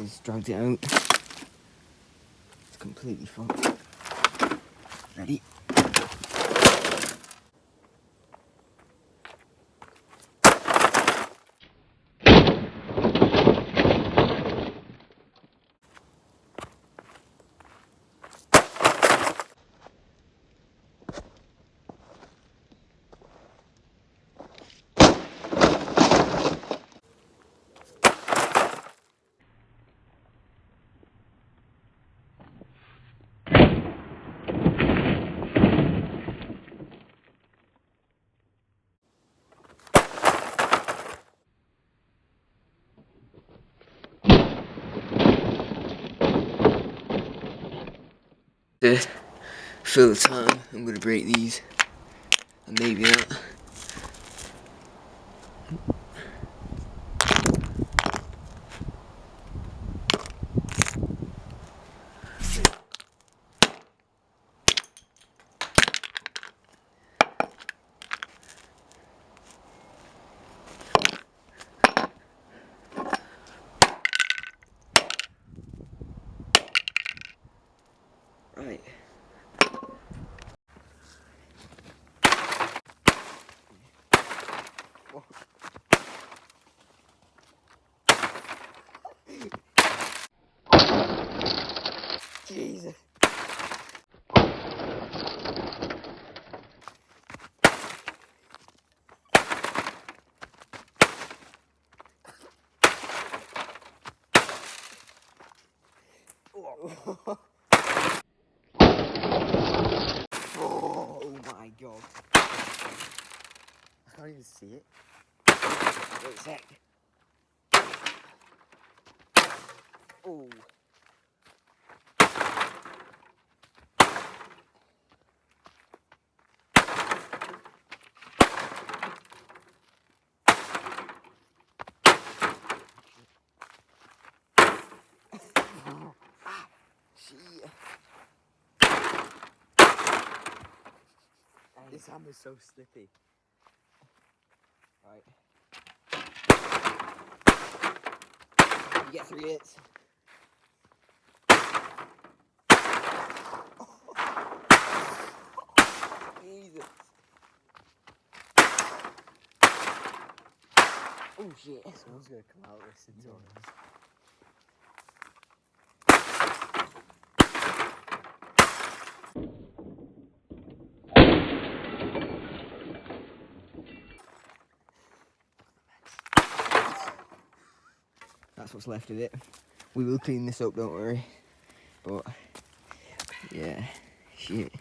boys dragged it out. It's completely fucked. Ready? To fill the time, I'm going to break these, and maybe that. Right. Jesus. Oh my god. I can't even see it. Wait a sec. Oh. Shit. This hammer's so slippy. Right. You get 3 hits. Jesus. Oh shit. Someone's gonna come out listen to us. That's what's left of it. We will clean this up, don't worry. But yeah, shit.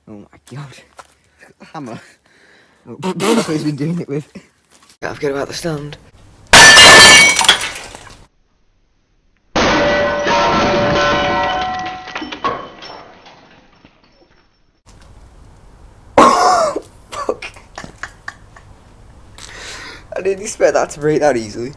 Oh my god. Hammer. Oh, that's what he's been doing it with. Can't forget about the stand. Fuck. I didn't expect that to break that easily.